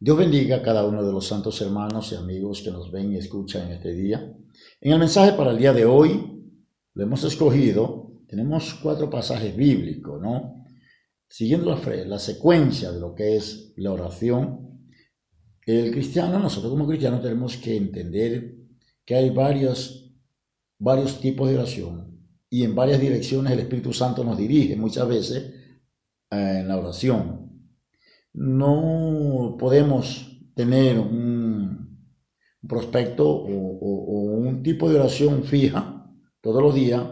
Dios bendiga a cada uno de los santos hermanos y amigos que nos ven y escuchan en este día. En el mensaje para el día de hoy, lo hemos escogido, tenemos 4 pasajes bíblicos, ¿no? Siguiendo la secuencia de lo que es la oración, nosotros como cristianos tenemos que entender que hay varios tipos de oración y en varias direcciones el Espíritu Santo nos dirige muchas veces en la oración. No podemos tener un prospecto o un tipo de oración fija todos los días,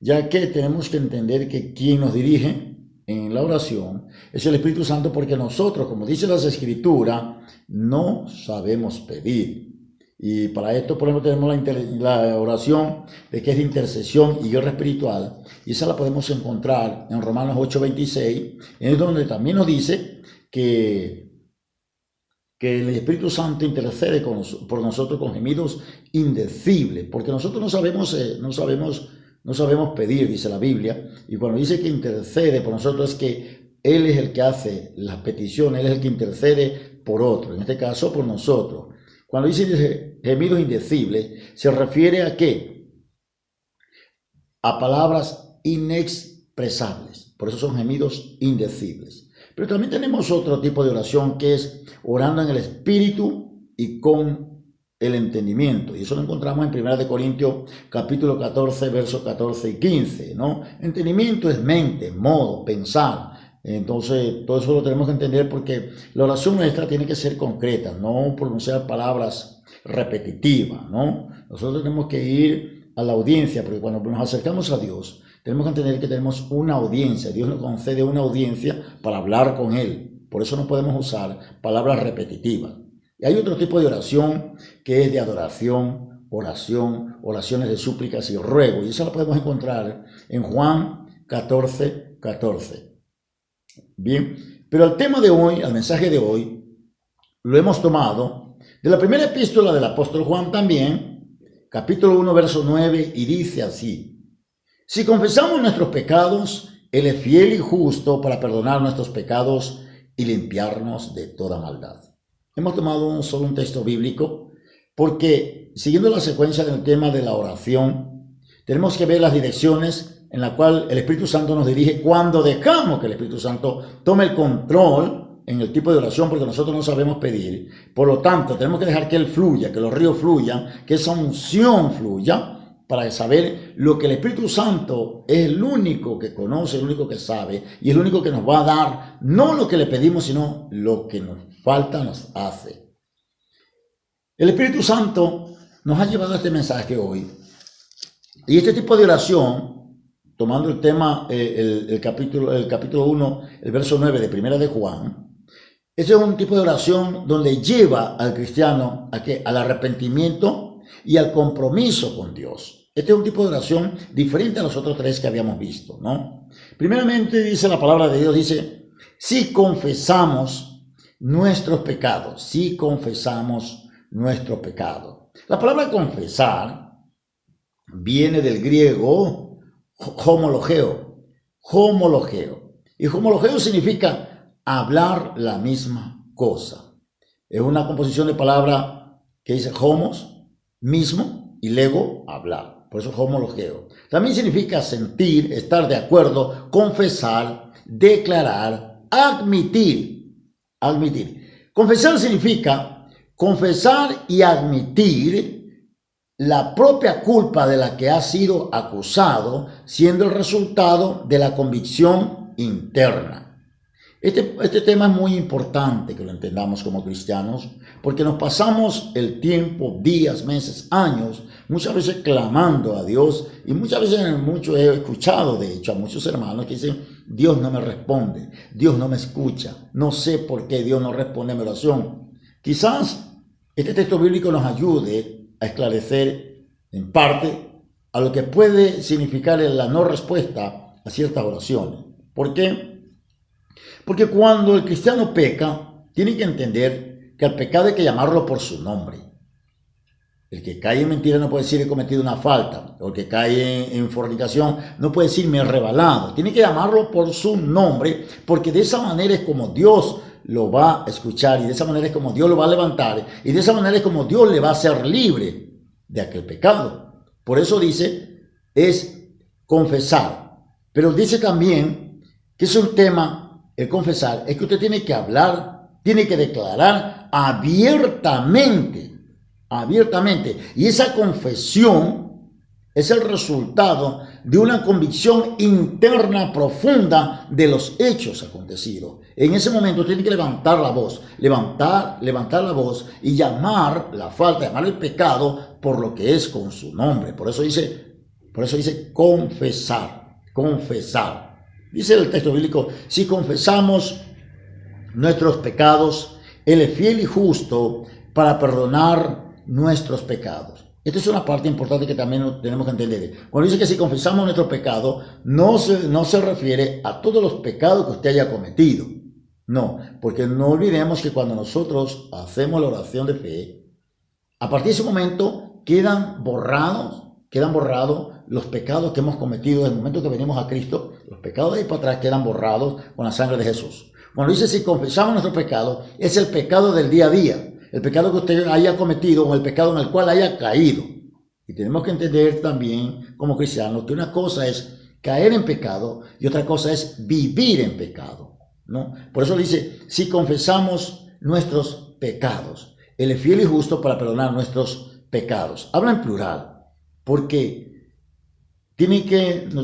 ya que tenemos que entender que quien nos dirige en la oración es el Espíritu Santo, porque nosotros, como dice las Escrituras, no sabemos pedir. Y para esto, por ejemplo, tenemos la oración de que es de intercesión y guerra espiritual, y esa la podemos encontrar en Romanos 8:26, en donde también nos dice que el Espíritu Santo intercede por nosotros con gemidos indecibles, porque nosotros no sabemos pedir, dice la Biblia, y cuando dice que intercede por nosotros es que Él es el que hace las peticiones, Él es el que intercede por otro, en este caso por nosotros. Cuando dice gemidos indecibles, se refiere a ¿qué? A palabras inexpresables, por eso son gemidos indecibles. Pero también tenemos otro tipo de oración que es orando en el Espíritu y con el entendimiento. Y eso lo encontramos en 1 Corintios capítulo 14, versos 14 y 15, ¿no? Entendimiento es mente, modo, pensar. Entonces, todo eso lo tenemos que entender, porque la oración nuestra tiene que ser concreta, no pronunciar palabras repetitivas, ¿no? Nosotros tenemos que ir a la audiencia, porque cuando nos acercamos a Dios, tenemos que entender que tenemos una audiencia. Dios nos concede una audiencia para hablar con Él. Por eso no podemos usar palabras repetitivas. Y hay otro tipo de oración que es de adoración, oraciones de súplicas y ruego. Y eso lo podemos encontrar en Juan 14:14. Bien, pero el tema de hoy, el mensaje de hoy, lo hemos tomado de la primera epístola del apóstol Juan también, capítulo 1, verso 9, y dice así: si confesamos nuestros pecados, Él es fiel y justo para perdonar nuestros pecados y limpiarnos de toda maldad. Hemos tomado solo un texto bíblico porque, siguiendo la secuencia del tema de la oración, tenemos que ver las direcciones en las cuales el Espíritu Santo nos dirige cuando dejamos que el Espíritu Santo tome el control en el tipo de oración, porque nosotros no sabemos pedir. Por lo tanto, tenemos que dejar que Él fluya, que los ríos fluyan, que esa unción fluya, para saber lo que el Espíritu Santo es el único que conoce, el único que sabe, y el único que nos va a dar, no lo que le pedimos, sino lo que nos falta, nos hace. El Espíritu Santo nos ha llevado a este mensaje hoy, y este tipo de oración, tomando el tema, el capítulo 1, el verso 9 de Primera de Juan, este es un tipo de oración donde lleva al cristiano al arrepentimiento y al compromiso con Dios. Este es un tipo de oración diferente a los otros 3 que habíamos visto, ¿no? Primeramente dice la palabra de Dios, dice: si confesamos nuestros pecados, si confesamos nuestro pecado. La palabra confesar viene del griego homologeo. Y homologeo significa hablar la misma cosa. Es una composición de palabra que dice homos, mismo, y lego, hablar. Por eso homologeo. También significa sentir, estar de acuerdo, confesar, declarar, admitir. Confesar significa confesar y admitir la propia culpa de la que ha sido acusado, siendo el resultado de la convicción interna. Este tema es muy importante que lo entendamos como cristianos, porque nos pasamos el tiempo, días, meses, años, muchas veces clamando a Dios, y muchas veces he escuchado, de hecho, a muchos hermanos que dicen: Dios no me responde, Dios no me escucha, no sé por qué Dios no responde a mi oración. Quizás este texto bíblico nos ayude a esclarecer en parte a lo que puede significar la no respuesta a ciertas oraciones. ¿Por qué? Porque cuando el cristiano peca, tiene que entender que al pecado hay que llamarlo por su nombre. El que cae en mentira no puede decir: he cometido una falta. O el que cae en fornicación no puede decir: me he rebalado. Tiene que llamarlo por su nombre, porque de esa manera es como Dios lo va a escuchar y de esa manera es como Dios lo va a levantar y de esa manera es como Dios le va a hacer libre de aquel pecado. Por eso dice, es confesar. Pero dice también que es un tema, el confesar, es que usted tiene que hablar, tiene que declarar abiertamente, y esa confesión es el resultado de una convicción interna profunda de los hechos acontecidos. En ese momento tiene que levantar la voz, levantar la voz y llamar la falta, llamar el pecado por lo que es con su nombre. Por eso dice confesar. Dice el texto bíblico, si confesamos nuestros pecados, Él es fiel y justo para perdonar nuestros pecados. Esta es una parte importante que también tenemos que entender. Cuando dice que si confesamos nuestro pecado, no se refiere a todos los pecados que usted haya cometido. No, porque no olvidemos que cuando nosotros hacemos la oración de fe, a partir de ese momento quedan borrados los pecados que hemos cometido desde el momento que venimos a Cristo. Los pecados de ahí para atrás quedan borrados con la sangre de Jesús. Cuando dice si confesamos nuestro pecado, es el pecado del día a día. El pecado que usted haya cometido o el pecado en el cual haya caído. Y tenemos que entender también como cristianos que una cosa es caer en pecado y otra cosa es vivir en pecado, ¿no? Por eso dice, si confesamos nuestros pecados, Él es fiel y justo para perdonar nuestros pecados. Habla en plural, porque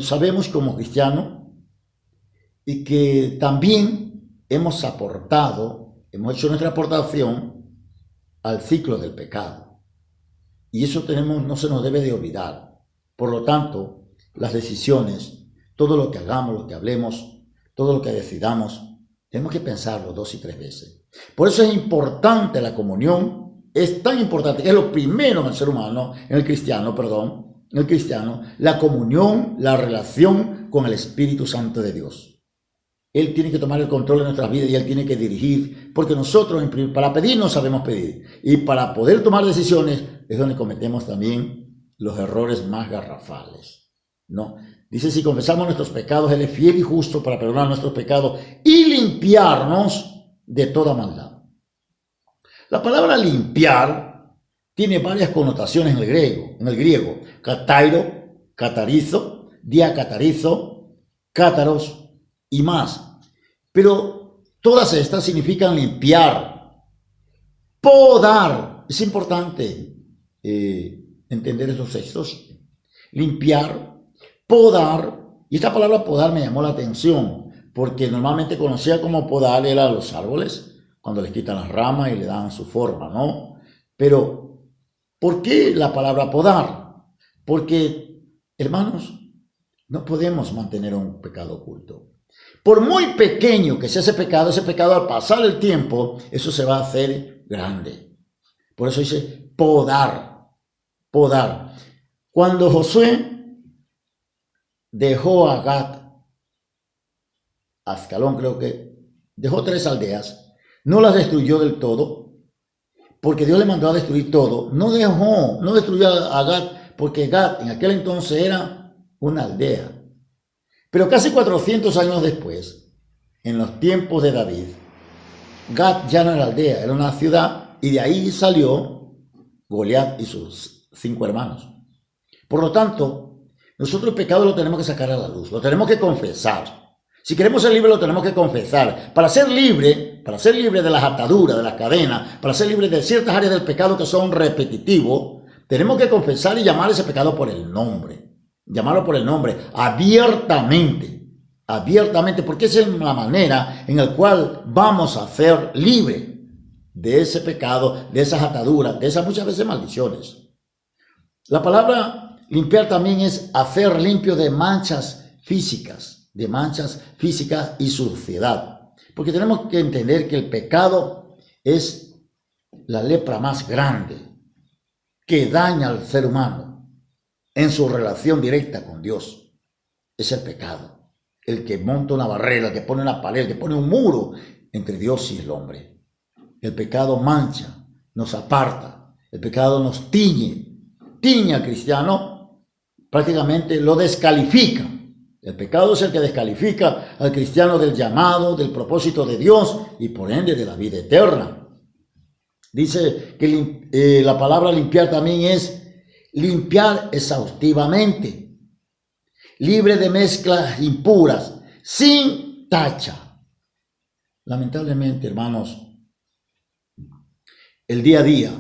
sabemos como cristianos y que también hemos hecho nuestra aportación al ciclo del pecado. Y eso no se nos debe de olvidar. Por lo tanto, las decisiones, todo lo que hagamos, lo que hablemos, todo lo que decidamos, tenemos que pensarlo 2 y 3 veces. Por eso es importante la comunión, es tan importante, es lo primero en el ser humano, en el cristiano, la comunión, la relación con el Espíritu Santo de Dios. Él tiene que tomar el control de nuestras vidas y Él tiene que dirigir, porque nosotros para pedir no sabemos pedir. Y para poder tomar decisiones es donde cometemos también los errores más garrafales, ¿no? Dice, si confesamos nuestros pecados, Él es fiel y justo para perdonar nuestros pecados y limpiarnos de toda maldad. La palabra limpiar tiene varias connotaciones en el griego. Katairo, catarizo, diacatarizo, cátaros, y más, pero todas estas significan limpiar, podar. Es importante entender esos textos. Limpiar, podar, y esta palabra podar me llamó la atención, porque normalmente conocía como podar era los árboles, cuando les quitan las ramas y le dan su forma, ¿no? Pero, ¿por qué la palabra podar? Porque, hermanos, no podemos mantener un pecado oculto. Por muy pequeño que sea ese pecado al pasar el tiempo, eso se va a hacer grande. Por eso dice podar. Cuando Josué dejó a Gat, Ascalón creo que, dejó 3 aldeas, no las destruyó del todo, porque Dios le mandó a destruir todo. No destruyó a Gat, porque Gat en aquel entonces era una aldea. Pero casi 400 años después, en los tiempos de David, Gat ya no era aldea, era una ciudad, y de ahí salió Goliat y sus 5 hermanos. Por lo tanto, nosotros el pecado lo tenemos que sacar a la luz, lo tenemos que confesar. Si queremos ser libres, lo tenemos que confesar. Para ser libre de las ataduras, de las cadenas, para ser libre de ciertas áreas del pecado que son repetitivos, tenemos que confesar y llamar ese pecado por el nombre. Llamarlo por el nombre, abiertamente, porque esa es la manera en la cual vamos a ser libres de ese pecado, de esas ataduras, de esas muchas veces maldiciones. La palabra limpiar también es hacer limpio de manchas físicas y suciedad, porque tenemos que entender que el pecado es la lepra más grande que daña al ser humano en su relación directa con Dios. Es el pecado, el que monta una barrera, el que pone una pared, el que pone un muro entre Dios y el hombre. El pecado mancha, nos aparta, el pecado nos tiñe al cristiano, prácticamente lo descalifica El pecado es el que descalifica al cristiano del llamado, del propósito de Dios y por ende de la vida eterna. Dice que la palabra limpiar también es limpiar exhaustivamente, libre de mezclas impuras, sin tacha. Lamentablemente, hermanos, el día a día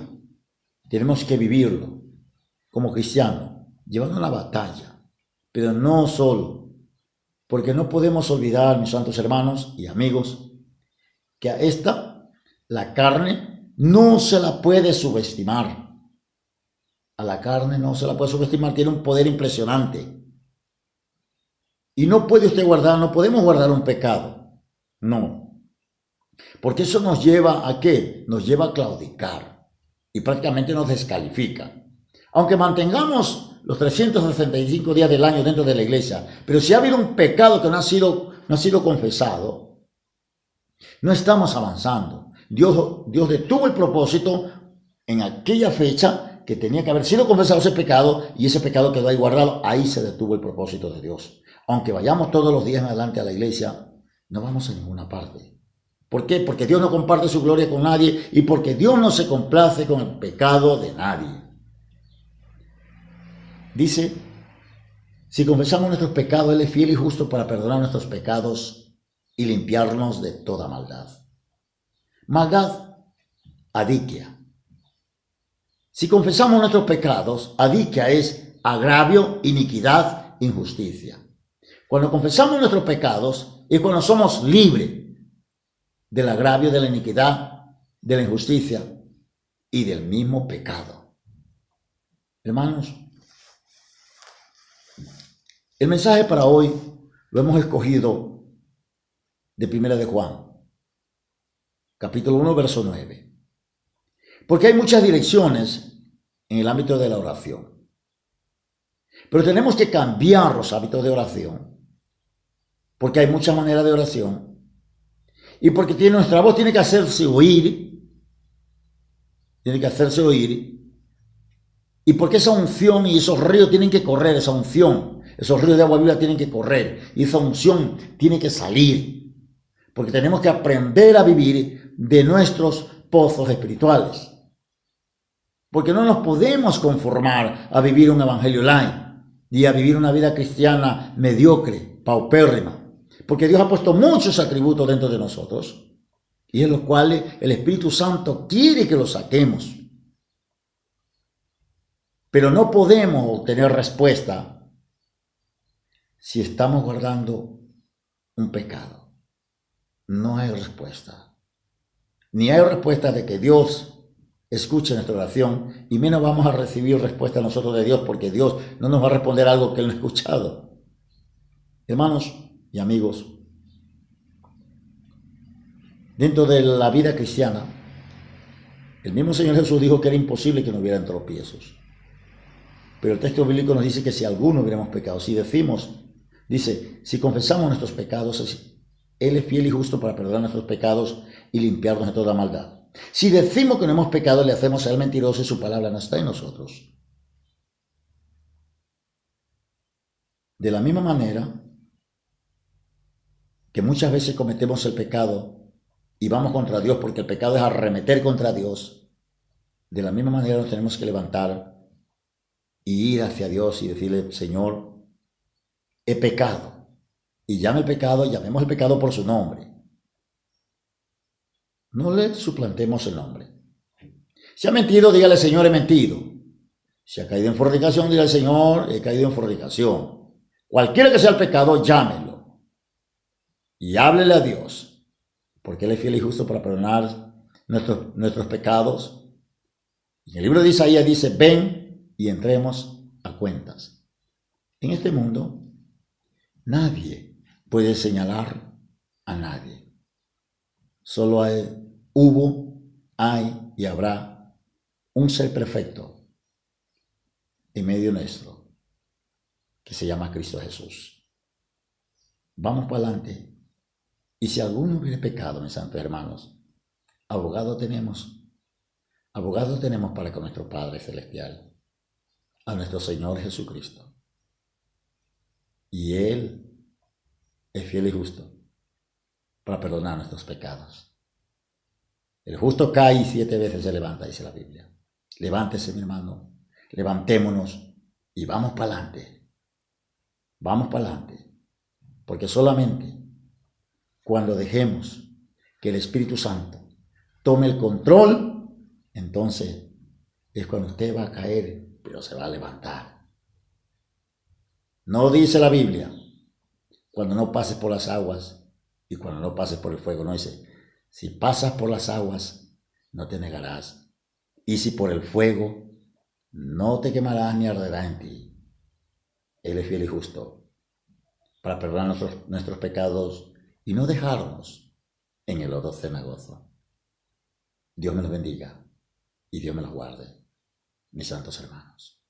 tenemos que vivirlo como cristianos, llevando una batalla, pero no solo, porque no podemos olvidar, mis santos hermanos y amigos, que a esta, la carne, no se la puede subestimar. A la carne no se la puede subestimar, tiene un poder impresionante. Y no puede usted guardar, no podemos guardar un pecado. No. Porque eso nos lleva ¿a qué? Nos lleva a claudicar y prácticamente nos descalifica. Aunque mantengamos los 365 días del año dentro de la iglesia, pero si ha habido un pecado que no ha sido confesado, no estamos avanzando. Dios detuvo el propósito en aquella fecha que tenía que haber sido confesado ese pecado y ese pecado quedó ahí guardado. Ahí se detuvo el propósito de Dios. Aunque vayamos todos los días en adelante a la iglesia, no vamos a ninguna parte. ¿Por qué? Porque Dios no comparte su gloria con nadie y porque Dios no se complace con el pecado de nadie. Dice, si confesamos nuestros pecados, Él es fiel y justo para perdonar nuestros pecados y limpiarnos de toda maldad. Maldad, adiquia. Si confesamos nuestros pecados, adiquia es agravio, iniquidad, injusticia. Cuando confesamos nuestros pecados es cuando somos libres del agravio, de la iniquidad, de la injusticia y del mismo pecado. Hermanos, el mensaje para hoy lo hemos escogido de 1 de Juan, capítulo 1, verso 9. Porque hay muchas direcciones en el ámbito de la oración. Pero tenemos que cambiar los hábitos de oración. Porque hay muchas maneras de oración. Y porque nuestra voz tiene que hacerse oír. Tiene que hacerse oír. Y porque esa unción y esos ríos tienen que correr, esa unción. Esos ríos de agua viva tienen que correr. Y esa unción tiene que salir. Porque tenemos que aprender a vivir de nuestros pozos espirituales. Porque no nos podemos conformar a vivir un evangelio light y a vivir una vida cristiana mediocre, paupérrima. Porque Dios ha puesto muchos atributos dentro de nosotros y en los cuales el Espíritu Santo quiere que los saquemos. Pero no podemos obtener respuesta si estamos guardando un pecado. No hay respuesta. Ni hay respuesta de que Dios escuche nuestra oración y menos vamos a recibir respuesta nosotros de Dios porque Dios no nos va a responder algo que Él no ha escuchado. Hermanos y amigos, dentro de la vida cristiana, el mismo Señor Jesús dijo que era imposible que no hubieran tropiezos. Pero el texto bíblico nos dice que si alguno hubiéramos pecado, si decimos, dice, si confesamos nuestros pecados, Él es fiel y justo para perdonar nuestros pecados y limpiarnos de toda maldad. Si decimos que no hemos pecado, le hacemos a Él mentiroso y su palabra no está en nosotros. De la misma manera que muchas veces cometemos el pecado y vamos contra Dios porque el pecado es arremeter contra Dios, de la misma manera nos tenemos que levantar y ir hacia Dios y decirle, Señor, he pecado. Y llamemos el pecado por su nombre. No le suplantemos el nombre. Si ha mentido, dígale, Señor, he mentido. Si ha caído en fornicación, dígale, Señor, he caído en fornicación. Cualquiera que sea el pecado, llámelo. Y háblele a Dios. Porque Él es fiel y justo para perdonar nuestros pecados. En el libro de Isaías dice, ven y entremos a cuentas. En este mundo, nadie puede señalar a nadie. Solo hubo, hay y habrá un ser perfecto en medio nuestro que se llama Cristo Jesús. Vamos para adelante. Y si alguno hubiera pecado, mis santos hermanos, abogado tenemos para con nuestro Padre Celestial, a nuestro Señor Jesucristo. Y Él es fiel y justo para perdonar nuestros pecados. El justo cae y 7 veces se levanta, dice la Biblia. Levántese, mi hermano, levantémonos y vamos para adelante. Vamos para adelante. Porque solamente cuando dejemos que el Espíritu Santo tome el control, entonces es cuando usted va a caer, pero se va a levantar. No dice la Biblia, cuando no pases por las aguas y cuando no pases por el fuego. No dice, si pasas por las aguas, no te negarás. Y si por el fuego, no te quemarás ni arderá en ti. Él es fiel y justo para perdonar nuestros pecados y no dejarnos en el lodo cenagoso. Dios me los bendiga y Dios me los guarde, mis santos hermanos.